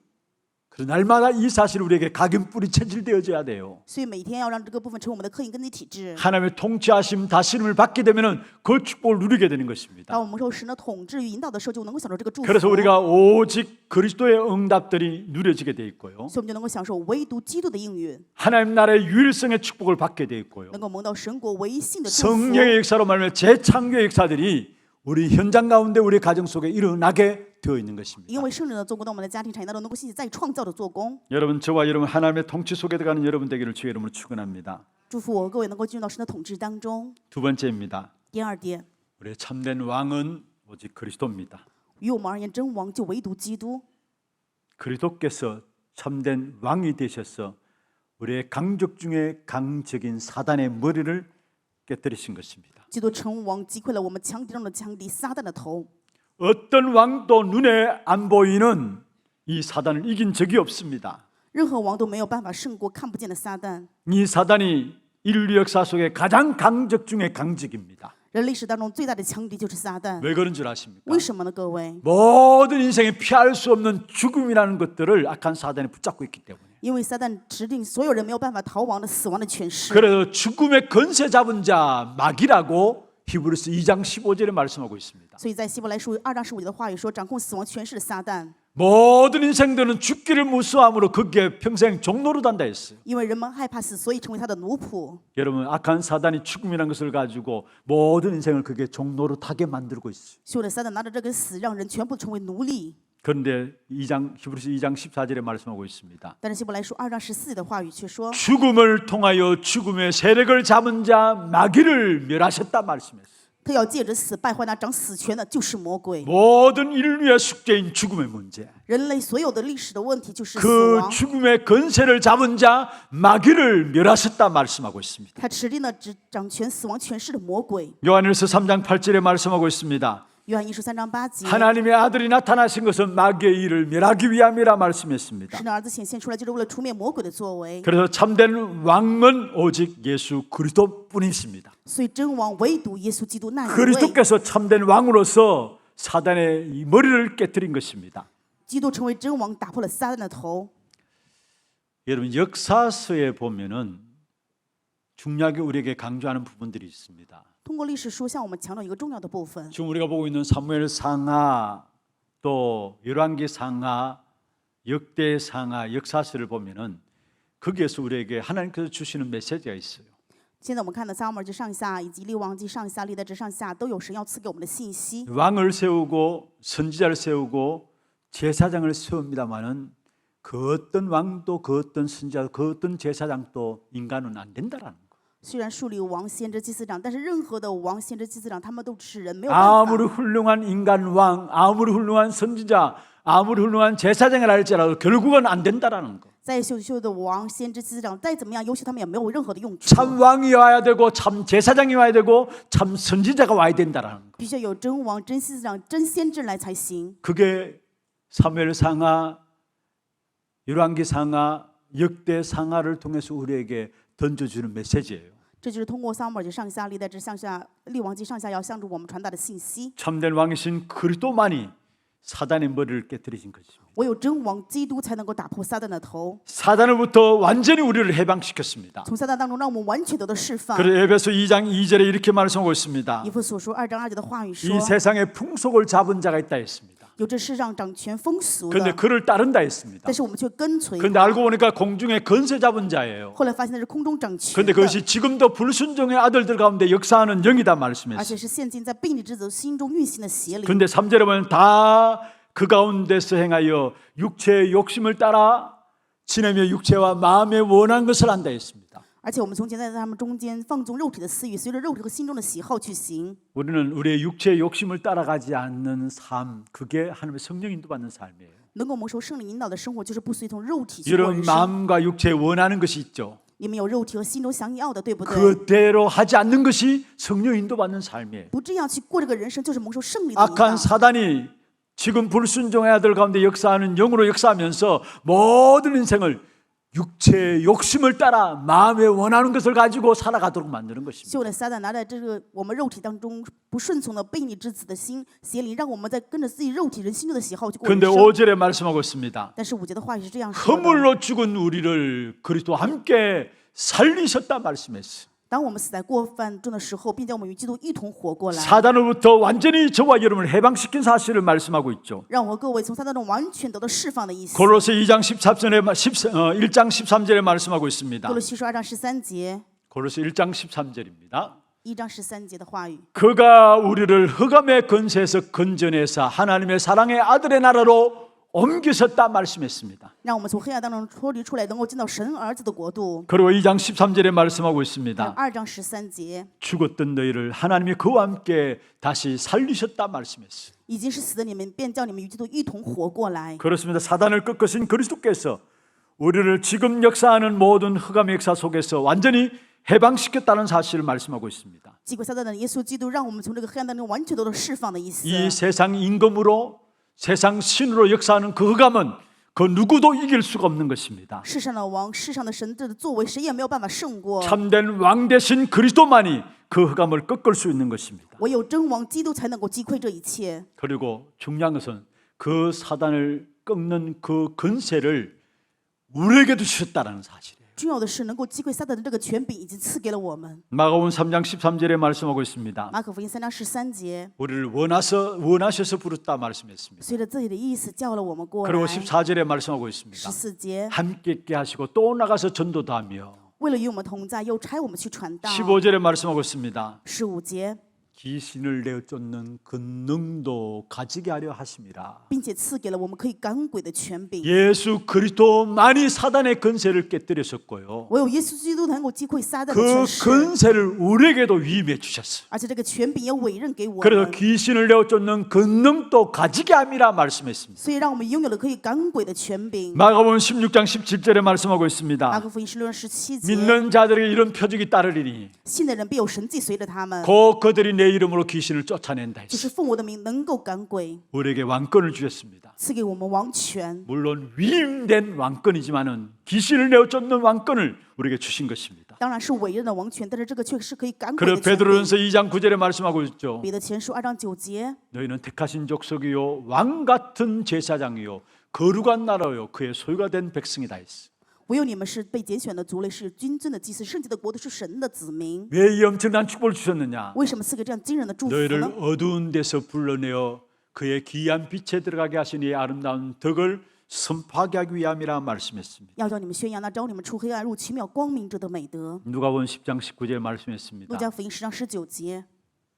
그래서 날마다 이 사실이 우리에게 각인뿌리 체질되어져야 돼요. 所以每天要让这个部分成为我们的刻印根基体质。 하나님의 통치하심 다스림을 받게 되면은 그 축복을 누리게 되는 것입니다. 当我们蒙受神的统治与引导的时候，就能够享受这个祝福。 그래서 우리가 오직 그리스도의 응답들이 누려지게 돼 있고요. 所以我们就能够享受唯独基督的应允， 하나님 나라의 유일성의 축복을 받게 돼 있고요. 能够蒙到神国唯一性的祝福。 성령의 역사로 말하면 재창조의 역사들이 우리 현장 가운데 우리 가정 속에 일어나게 되어 있는 것입니다. 因为圣灵的做工，到我们的家庭产业当中能够兴起再创造的做工。 여러분, 저와 여러분 하나님의 통치 속에 들어가는 여러분 되기를 주의 이름으로 축원합니다. 祝福我各位能够进入到神的统治当中。 두 번째입니다. 第二点， 우리의 참된 왕은 오직 그리스도입니다. 于我们而言，真王就唯独基督。 그리스도께서 참된 왕이 되셔서 우리의 강적 중에 강적인 사단의 머리를 깨뜨리신 것입니다. 基督成王击溃了我们强敌中的强敌撒旦的头。 어떤 왕도 눈에 안 보이는 이 사단을 이긴 적이 없습니다. 任何王都没有办法胜过看不见的撒旦。 이 사단이 인류 역사 속에 가장 강적 중에 강적입니다. 人历史当中最大的强敌就是撒旦。 왜 그런 줄 아십니까? 为什么呢？各位， 모든 인생에 피할 수 없는 죽음이라는 것들을 악한 사단이 붙잡고 있기 때문에. 因为撒旦指定所有人没有办法逃亡的死亡的权势。 그래서 죽음의 권세 잡은 자 마귀라고 히브리서 2장 15절에 말씀하고 있습니다. 所以在希伯来书2章15节的话语说，掌控死亡权势的撒旦。 모든 인생들은 죽기를 무서워함으로 거기에 평생 종로로 단다 했어요. 因为人们害怕死，所以成为他的奴仆。 여러분, 악한 사단이 죽음이라는 것을 가지고 모든 인생을 그게 종로로 타게 만들고 있어요. 羞的撒旦拿着这个死，让人全部成为奴隶。 그런데 히브리서 2장 14절에 말씀하고 있습니다. 但是希伯来书2章14节的话语却说， 죽음을 통하여 죽음의 세력을 잡은 자 마귀를 멸하셨다 말씀했어요. 他要借着死败坏那掌死权的，就是魔鬼。 모든 인류의 숙제인 죽음의 문제. 人类所有的历史的问题就是死 그 亡。 죽음의 권세를 잡은 자 마귀를 멸하셨다 말씀하고 있습니다. 他指定了掌权死亡权势的魔鬼。 요한일서 3장 8절에 말씀하고 있습니다. 约翰一书3章8节， 하나님의 아들이 나타나신 것은 마귀의 일을 멸하기 위함이라 말씀했습니다. 神的儿子显现出来，就是为了除灭魔鬼的作为。 그래서 참된 왕은 오직 예수 그리스도뿐이십니다. 所以真王唯独耶稣基督那一位。 그리스도께서 참된 왕으로서 사단의 이 머리를 깨뜨린 것입니다. 基督成为真王，打破了撒旦的头。 여러분, 역사서에 보면은 중요하게 우리에게 강조하는 부분들이 있습니다. 通过历史书向我们强调一个重要的部分。 지금 우리가 보고 있는 사무엘 상하, 또 열왕기 상하, 역대 상하, 역사서를 보면은 거기에서 우리에게 하나님께서 주시는 메시지가 있어요. 现在我们看的撒母耳记上下以及列王记上下、历代志上下，都有神要赐给我们的信息。 왕을 세우고 선지자를 세우고 제사장을 세웁니다마는 그 어떤 왕도 그 어떤 선지자 그 어떤 제사장도 인간은 안 된다라는 거. 虽然树立王、先知、祭司长，但是任何的王、先知、祭司长，他们都是人，没有办法。 아무리 훌륭한 인간 왕, 아무리 훌륭한 선지자, 아무리 훌륭한 제사장이라 할지라도 결국은 안 된다라는 거. 再优秀的王、先知、祭司长，再怎么样优秀，他们也没有任何的用处。 참 왕이 와야 되고 참 제사장이 와야 되고 참 선지자가 와야 된다라는 거. 必须要有真王、真祭司长、真先知来才行。 그게 사무엘 상하, 열왕기 상하, 역대 상하를 통해서 우리에게 던져주는 메시지예요. 这就是通过撒母耳记上下、历代志上下、列王记上下要向着我们传达的信息。 참된 왕이신 그리스도만이 사단의 머리를 깨뜨리신 것입니다. 唯有真王基督才能够打破撒旦的头， 사단으로부터 완전히 우리를 해방시켰습니다. 从撒旦当中让我们完全得到释放。 그래서 에베소 2장 2절에 이렇게 말씀하고 있습니다. 以弗所书2章2节的话语说 이 ， 세상의 풍속을 잡은 자가 있다 했습니다. 有这世上掌权风俗 그런데 的， 그를 따른다 했습니다. 但是我们却跟随 그런데 他。 알고 보니까 공중에 건세 잡은 자예요. 后来发现那是空中掌权 그런데 的， 그것이 지금도 불순종의 아들들 가운데 역사하는 영이다 而 말씀했어요. 且是现今在悖逆之子心中运行的邪灵。 그런데 3절에 보면 다 그 가운데서 행하여 육체의 욕심을 따라 지내며 육체와 마음에 원한 것을 한다 했습니다. 而且我们从前在他们中间放纵肉体的私欲，随着肉体和心中的喜好去行。 우리는 우리의 육체의 욕심을 따라가지 않는 삶, 그게 하나님의 성령 인도받는 삶이에요. 能够蒙受圣灵引导的生活，就是不随从肉体去过 여러분 人生。 마음과 육체에 원하는 것이 있죠. 你们有肉体和心中想要的，对不对？ 그대로 하지 않는 것이 성령 인도받는 삶이에요. 不这样去过这个人生，就是蒙受圣灵的引 악한 导。 사단이 지금 불순종의 아들 가운데 역사하는 영으로 역사하면서 모든 인생을 육체의 욕심을 따라 마음에 원하는 것을 가지고 살아가도록 만드는 것입니다. 就的撒旦拿着这个我们肉体当中不顺从的悖逆之子的心邪灵，让我们在跟着自己肉体人心中的喜好去过人 그런데 生。 5절에 말씀하고 있습니다. 但是5节的话语是这样说的： 허물로 죽은 우리를 그리스도와 함께 살리셨다 말씀했어요. 当我们死在过犯中的时候，并将我们与基督一同活过来， 사단으로부터 완전히 저와 여러분을 해방시킨 사실을 말씀하고 있죠. 让我和各位从撒旦中完全得到释放的意思。 골로새 2장 1장 13절에 말씀하고 있습니다. 哥罗西书2章13节， 골로새 1장 13절입니다. 1章13节的话语。 그가 우리를 흑암의 권세에서 건져내사 하나님의 사랑의 아들의 나라로 옮기셨다 말씀했습니다. 让我们从黑暗当中脱离出来，能够进到神儿子的国度。 그리고 2장 13절에 말씀하고 还有 있습니다. 2章13节， 죽었던 너희를 하나님이 그와 함께 다시 살리셨다 말씀했어요. 已经是死的你们，便叫你们与基督一同活过来。 그렇습니다. 사단을 꺾으신 그리스도께서 우리를 지금 역사하는 모든 흑암의 역사 속에서 완전히 해방시켰다는 사실을 말씀하고 있습니다. 击溃撒旦的耶稣基督，让我们从这个黑暗当中完全得到释放的意思。 이 세상 임금으로 세상 신으로 역사하는 그 흑암은 그 누구도 이길 수가 없는 것입니다. 世上的王、世上的神的作为，谁也没有办法胜过。 참된 왕 대신 그리스도만이 그 흑암을 꺾을 수 있는 것입니다. 唯有真王基督才能够击溃这一切。 그리고 중요한 것은 그 사단을 꺾는 그 근세를 우리에게도 주셨다는 사실이에요. 重要的是，能够击溃撒旦的这个权柄已经赐给了我们。 마가복음 3장 13절에 말씀하고 있습니다. 马可福音3章13节， 우리를 원하셔서 부르다 말씀했습니다. 随着自己的意思叫了我们过来。 그리고 14절에 말씀하고 있습니다. 14节， 함께 있게 하시고 또 나가서 전도도 하며. 为了与我们同在，又差我们去传道。 15절에 말씀하고 있습니다. 15节， 귀신을 내쫓는 권능도 가지게 하려 하심이라. 并且赐给了我们可以赶鬼的权柄。 예수 그리스도만이 사단의 권세를 깨뜨렸었고요. 唯有耶稣基督能够击溃撒旦的 그 权势， 권세를 우리에게도 위임해 주셨어요. 而且这个权柄也委任给我 그래서 们， 귀신을 내쫓는 권능도 가지게 함이라 말씀했습니다. 所以让我们拥有了可以赶鬼的权柄。 마가복음 16장 17절에 말씀하고 马 있습니다. 可福音16章17节， 믿는 자들에게 이런 표적이 따르리니 信的人必有神迹随着他们， 곧 그들이 내 이름으로 귀신을 쫓아낸다 就 했어요. 是奉我的名能够赶鬼， 우리에게 왕권을 주셨습니다. 赐给我们王权。 물론 위임된 왕권이지만은 귀신을 내쫓는 왕권을 우리에게 주신 것입니다. 当然是委任的王权，但是这个却是可以赶鬼 그래서 的权柄。 베드로전서 2장 9절에 말씀하고 있죠. 彼得前书2章9节， 너희는 택하신 족속이요 왕 같은 제사장이요 거룩한 나라요 그의 소유가 된 백성이다 했어. 唯有你们是被拣选的族类，是君尊的祭司，圣洁的国度，是神的子民。 왜 이 엄청난 축복을 주셨느냐? 为什么赐给这样惊人的祝福 너희를 呢？ 어두운 데서 불러내어 그의 귀한 빛에 들어가게 하시니 아름다운 덕을 선포하게 하기 위함이라 말씀했습니다. 要叫你们宣扬那招你们出黑暗入奇妙光明者的美德。 누가복음 10장 19절에 路 말씀했습니다. 加福音10章19节，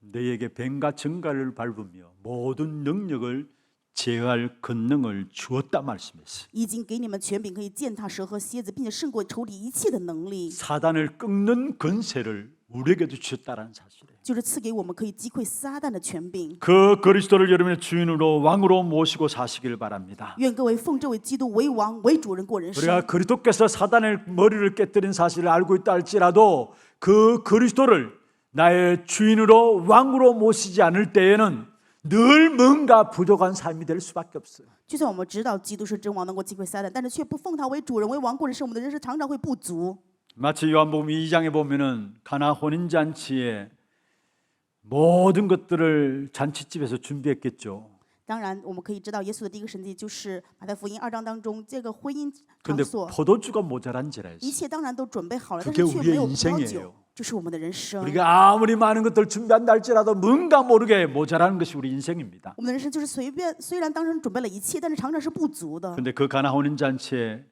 너희에게 뱀과 정갈을 밟으며 모든 능력을 제어할 권능을 주었다 말씀했어요. 已经给你们权柄，可以践踏蛇和蝎子，并且胜过仇敌一切的能力， 사단을 꺾는 권세를 우리에게도 주셨다는 사실이에요. 就是赐给我们可以击溃撒旦的权柄。 그 그리스도를 여러분의 주인으로 왕으로 모시고 사시길 바랍니다. 愿各位奉这位基督为王为主人过人 우리가 生。 그리스도께서 사단의 머리를 깨뜨린 사실을 알고 있다 할지라도 그 그리스도를 나의 주인으로 왕으로 모시지 않을 때에는 늘 뭔가 부족한 삶이 될 수밖에 없어요. 就算我们知道基督是真王，能够击溃撒旦，但是却不奉他为主人为王过人生，我们的人生常常会不足。 마치 요한복음 2장에 보면은 가나 혼인 잔치에 모든 것들을 잔치집에서 준비했겠죠. 当然，我们可以知道耶稣的第一个神迹就是马太福音2章当中这个婚姻场 근데 所， 포도주가 모자란지라 一 했어요. 切当然都准备好了，但 그게 是却 우리의 没有葡萄 인생이에요. 酒，这是我们的人生。 우리가 아무리 많은 것들 준비한다 할지라도 뭔가 모르게 모자라는 것이 우리 인생입니다. 我们的人生就是虽然当时准备了一切，但是常常是不足的。 근데 그 가나 혼인 잔치에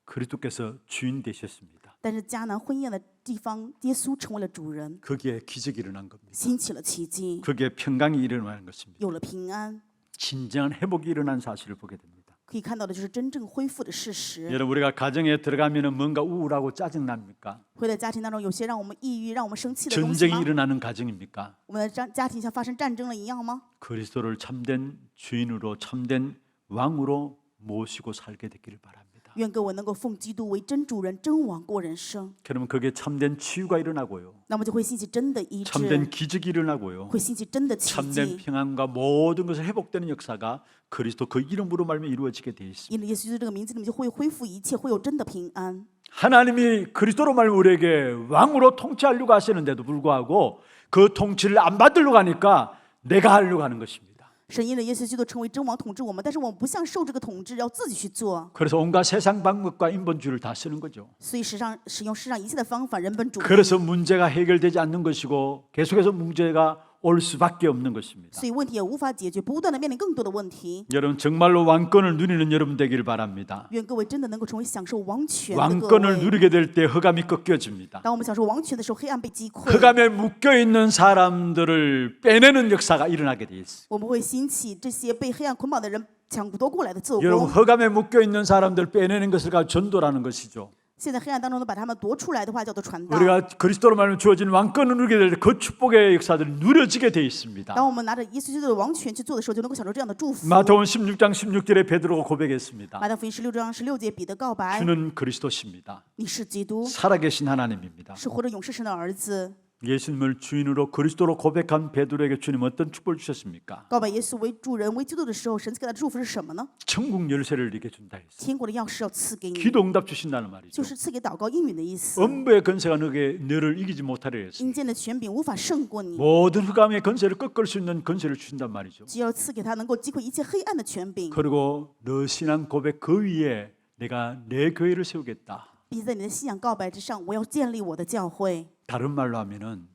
그리스도께서 주인 되셨습니다. 但是迦南婚宴的地方，耶稣成为了主人， 거기에 기적이 일어난 겁니다. 兴起了奇迹， 거기에 평강이 일어나는 것입니다. 有了平安。 진정한 회복이 일어난 사실을 보게 됩니다. 可以看到的就是真正恢复的事实。 여러분 우리가 가정에 들어가면은 뭔가 우울하고 짜증 납니까? 回到家庭当中，有些让我们抑郁、让我们生气的东西 전쟁이 吗？ 일어나는 가정입니까? 我们的家庭像发生战争了一样吗？ 그리스도를 참된 주인으로 참된 왕으로 모시고 살게 되기를 바랍니다. 愿各位能够奉基督为真主人、真王过人生， 그러면 거기에 참된 치유가 일어나고요. 那么就会兴起真的医治， 참된 기적이 일어나고요. 会兴起真的奇 참된 迹。 평안과 모든 것을 회복되는 역사가 그리스도 그 이름으로 말미 이루어지게 되어 있습니다. 因着耶稣基督这个名字里面就会恢复一切，会有真的平安。 하나님이 그리스도로 말미 우리에게 왕으로 통치하려고 하시는데도 불구하고 그 통치를 안 받으려고 하니까 내가 하려고 하는 것입니다. 神因着耶稣基督成为真王统治我们，但是我们不想受这个统治，要自己去做， 그래서 온갖 세상 방법과 인본주의를 다 쓰는 거죠. 所以使用世上一切的方法，人本主义， 그래서 문제가 해결되지 않는 것이고 계속해서 문제가 올 수밖에 없는 것입니다. 所以问题也无法解决，不断的面临更多的问题。 여러분 정말로 왕권을 누리는 여러분 되길 바랍니다. 愿各位真的能够成为享受王权的各 왕권을 位。 누리게 될 때 흑암이 꺾여집니다. 当我们享受王权的时候，黑暗被击溃， 흑암에 묶여 있는 사람들을 빼내는 역사가 일어나게 돼 있어요. 我们会兴起这些被黑暗捆绑的人抢夺过来的做 여러분 工。 흑암에 묶여 있는 사람들 빼내는 것을 가지고 전도라는 것이죠. 现在黑暗当中呢，把他们夺出来的话叫做传道。 우리가 그리스도로 말하면 주어진 왕권을 누리게 될 때 그 축복의 역사들이 누려지게 돼 있습니다. 当我们拿着耶稣基督的王权去做的时候，就能够享受这样的祝福。 마태복음 16장 16절에 베드로가 고백했습니다. 马太福音16章16节，彼得告白： 주는 그리스도십니다. 你是基督， 살아계신 하나님입니다. 是活着永世神的儿子。 예수님을 주인으로 그리스도로 고백한 베드로에게 주님 어떤 축복을 주셨습니까? 告白耶稣为主人为基督的时候，神赐给他的祝福是什么呢？ 천국 열쇠를 네게 준다 했어요. 天国的钥匙要赐给你， 기도 응답 주신다는 말이죠. 就是赐给祷告应允的意思。 음부의 권세가 너를 이기지 못하려 했어요. 阴间的权柄无法胜过你， 모든 흑암의 권세를 꺾을 수 있는 권세를 주신단 말이죠. 只要赐给他能够击溃一切黑暗的权柄， 그리고 너 신앙 고백 그 위에 내가 내 교회를 세우겠다. 并在你的信仰告白之上，我要建立我的教会。 다른 말로 하면은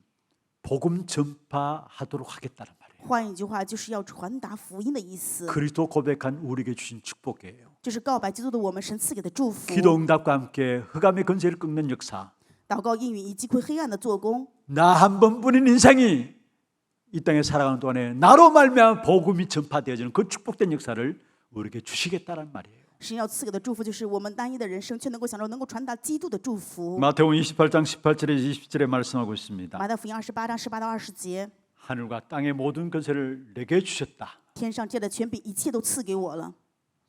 복음 전파하도록 하겠다는 말이에요. 换一句话，就是要传达福音的意思， 그리스도 고백한 우리에게 주신 축복이에요. 就是告白基督的我们神赐给的祝福。 기도 응답과 함께 흑암의 권세를 꺾는 역사. 祷告应允以击溃黑暗的做工。 나 한 번뿐인 인생이 이 땅에 살아가는 동안에 나로 말미암아 복음이 전파되어지는 그 축복된 역사를 우리에게 주시겠다는 말이에요. 神要赐给的祝福，就是我们单一的人生却能够享受能够传达基督的祝福。 마태복음 28장 18절에 20절에 말씀하고 있습니다. 马太福音28章18到20节， 하늘과 땅의 모든 권세를 내게 주셨다. 天上界的权柄一切都赐给我了，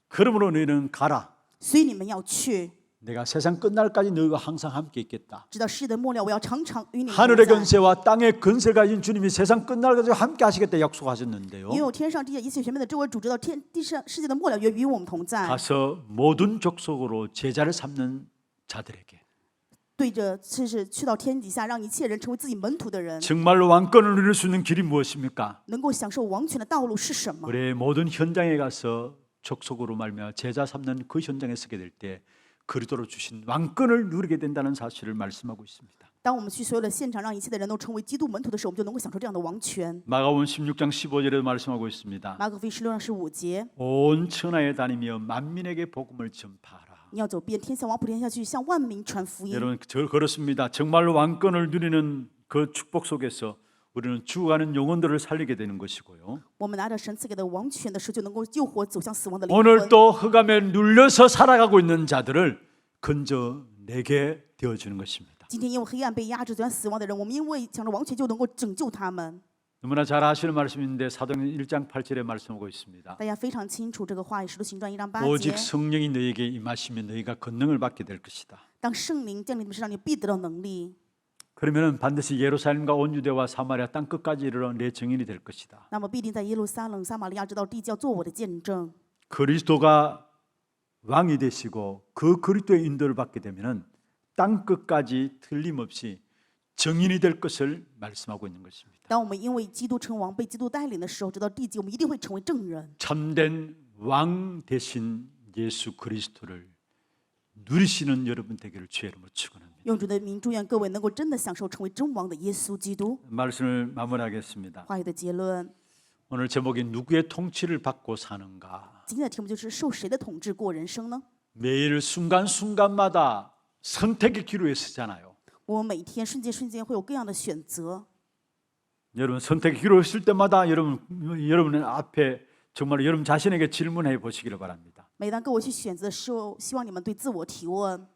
그러므로 너희는 가라. 所以你们要去， 내가 세상 끝날까지 너희와 항상 함께 있겠다. 直到世界的末了，我要常常与你们 하늘의 同在。 권세와 땅의 권세를 가진 주님이 세상 끝날까지 함께 하시겠다 약속하셨는데요. 拥有天上地下一切权柄的这位主，直到地上世界的末了，也与我们同在。 가서 모든 족속으로 제자를 삼는 자들에게 对着就是去到天底下，让一切人成为自己门徒的人， 정말로 왕권을 누릴 수 있는 길이 무엇입니까? 能够享受王权的道路是什么？ 우리의 모든 현장에 가서 족속으로 말미암아 제자 삼는 그 현장에 서게 될 때 그리스도로 주신 왕권을 누리게 된다는 사실을 말씀하고 있습니다. 当我们去所有的现场，让一切的人都成为基督门徒的时候，我们就能够享受这样的王权。 마가복음 16장 15절에도 말씀하고 있습니다. 马可福音16章15节， 온 천하에 다니며 만민에게 복음을 전파하라. 你要走遍天下，往普天下去，向万民传福音。 여러분 그렇습니다. 정말로 왕권을 누리는 그 축복 속에서 우리는 죽어가는 영혼들을 살리게 되는 것이고요. 我们拿着神赐给的王权的时候，就能够救活走向死亡的灵魂。 오늘 또 흑암에 눌려서 살아가고 있는 자들을 건져내게 되어주는 것입니다. 今天因为黑暗被压制走向死亡的人，我们因为抢着王权，就能够拯救他们。 너무나 잘 아시는 말씀인데 사도행전 1장 8절에 말씀하고 있습니다. 大家非常清楚这个话语，《使徒行传》1章8 오직 节。 성령이 너희에게 임하시면 너희가 권능을 받게 될 것이다. 当圣灵降临你们身上，你必得到能力。 그러면은 반드시 예루살렘과 온 유대와 사마리아 땅 끝까지 이르러 내 증인이 될 것이다. 那么必定在耶路撒冷、撒玛利亚直到地极，要做我的见证。 그리스도가 왕이 되시고 그 그리스도의 인도를 받게 되면은 땅 끝까지 틀림없이 증인이 될 것을 말씀하고 있는 것입니다. 当我们因为基督称王，被基督带领的时候，直到地极，我们一定会成为证人。 참된 왕 되신 예수 그리스도를 누리시는 여러분 되기를 주의 이름으로 축원합니다. 用主的名，祝愿各位能够真的享受成为真王的耶稣基督。 말씀을 마무리하겠습니다. 话语的结论， 오늘 제목이 누구의 통치를 받고 사는가? 今天的题目就是受谁的统治过人生呢？ 매일 순간순간마다 선택의 기로에 서잖아요. 我们每天瞬间会有各样的选择。 여러분 선택의 기로에 설 때마다 여러분의 앞에 정말 여러분 자신에게 질문해 보시기를 바랍니다. 每当各位去选择的时候，希望你们对自我提问：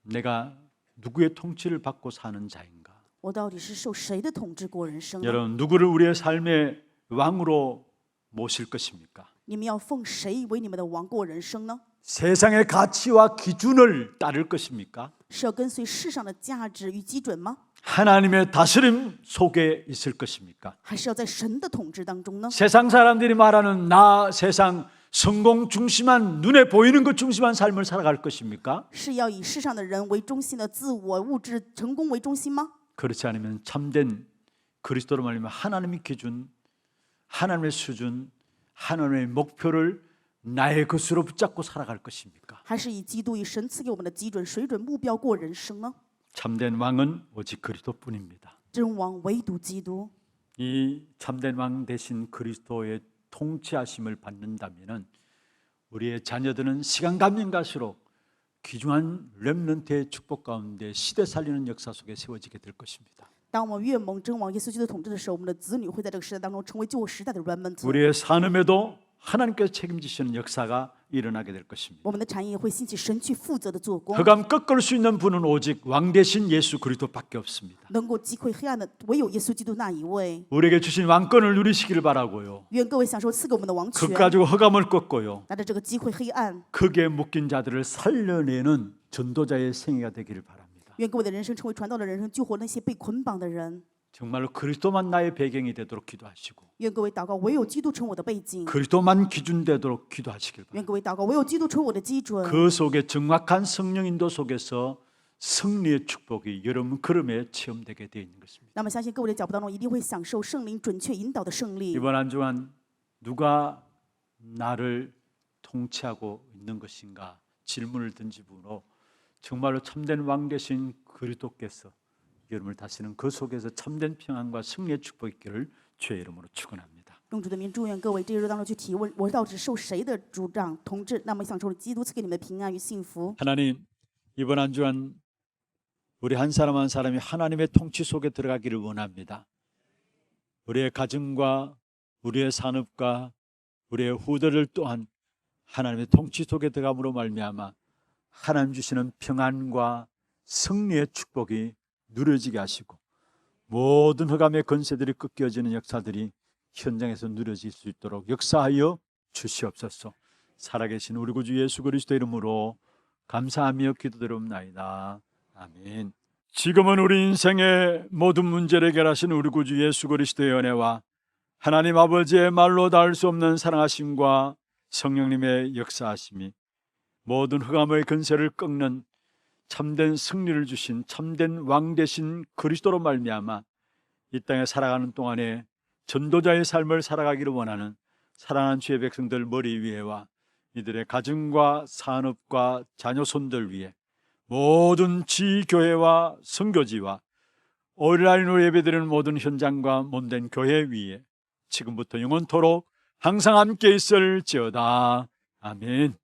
내가 누구의 통치를 받고 사는 자인가? 我到底是受谁的统治过人生呢？ 여러분 누구를 우리의 삶의 왕으로 모실 것입니까? 你们要奉谁为你们的王过人生呢？ 세상의 가치와 기준을 따를 것입니까? 是要跟随世上的价值与基准吗？ 하나님의 다스림 속에 있을 것입니까? 还是要在神的统治当中呢？ 세상 사람들이 말하는 나 세상 성공 중심한 눈에 보이는 것 중심한 삶을 살아갈 것입니까? 是要以世上的人为中心的自我物质成功为中心吗？ 그렇지 않으면 참된 그리스도로 말하면 하나님의 기준, 하나님의 수준, 하나님의 목표를 나의 것으로 붙잡고 살아갈 것입니까? 还是以基督以神赐给我们的基准、水准、目标过人生呢？ 참된 왕은 오직 그리스도뿐입니다. 真王唯独基督。 이 참된 왕 대신 그리스도의 통치하심을 받는다면은 우리의 자녀들은 시간 가면 갈수록 귀중한 렘넌트의 축복 가운데 시대 살리는 역사 속에 세워지게 될 것입니다. 当我们越蒙真王耶稣基督统治的时候，我们的子女会在这个时代当中成为旧时代的 remnant。 우리의 산업에도 하나님께서 책임지시는 역사가 일어나게 될 것입니다. 我们的产业会兴起神去负责的做工， 흑암 꺾을 수 있는 분은 오직 왕 대신 예수 그리스도밖에 없습니다. 能够击溃黑暗的唯有耶稣基督那一位。 우리에게 주신 왕권을 누리시기를 바라고요. 愿各位享受赐给我们的王权 그 ， 가지고 흑암을 꺾고요. 拿着这个击溃黑暗， 극에 묶인 자들을 살려내는 전도자의 생애가 되기를 바랍니다. 愿各位的人生成为传道的人生，救活那些被捆绑的人。 정말로 그리스도만 나의 배경이 되도록 기도하시고 愿各位祷告，唯有基督成我的背景； 그리스도만 기준 되도록 기도하시길 바랍니다. 愿各位祷告，唯有基督成我的基准。 그 속에 정확한 성령 인도 속에서 승리의 축복이 여러분 걸음에 체험되게 되어 있는 것입니다. 那么，相信各位的脚步当中，一定会享受圣灵准确引导的胜利。 이번 한 주간 누가 나를 통치하고 있는 것인가 질문을 던진 분으로 정말로 참된 왕 되신 그리스도께서 여러분을 다스리는 그 속에서 참된 평안과 승리의 축복이 있기를 주의 이름으로 축원합니다. 用主的名祝愿各位这一周当中去提问：我到底受谁的主掌统治？那么享受了基督赐给你们的平安与幸福。 하나님, 이번 한 주간 우리 한 사람 한 사람이 하나님의 통치 속에 들어가기를 원합니다. 우리의 가정과 우리의 산업과 우리의 후대를 또한 하나님의 통치 속에 들어감으로 말미암아 하나님 주시는 평안과 승리의 축복이 누려지게 하시고 모든 흑암의 권세들이 꺾여지는 역사들이 현장에서 누려질 수 있도록 역사하여 주시옵소서. 살아계신 우리 구주 예수 그리스도 이름으로 감사하며 기도드리옵나이다. 아멘. 지금은 우리 인생의 모든 문제를 해결하신 우리 구주 예수 그리스도의 은혜와 하나님 아버지의 말로 닿을 수 없는 사랑하심과 성령님의 역사하심이 모든 흑암의 근세를 꺾는 참된 승리를 주신 참된 왕 되신 그리스도로 말미암아 이 땅에 살아가는 동안에 전도자의 삶을 살아가기를 원하는 사랑하는 주의 백성들 머리 위에와 이들의 가정과 산업과 자녀손들 위에 모든 지교회와 선교지와 온라인으로 예배드리는 모든 현장과 몸된 교회 위에 지금부터 영원토록 항상 함께 있을지어다. 아멘.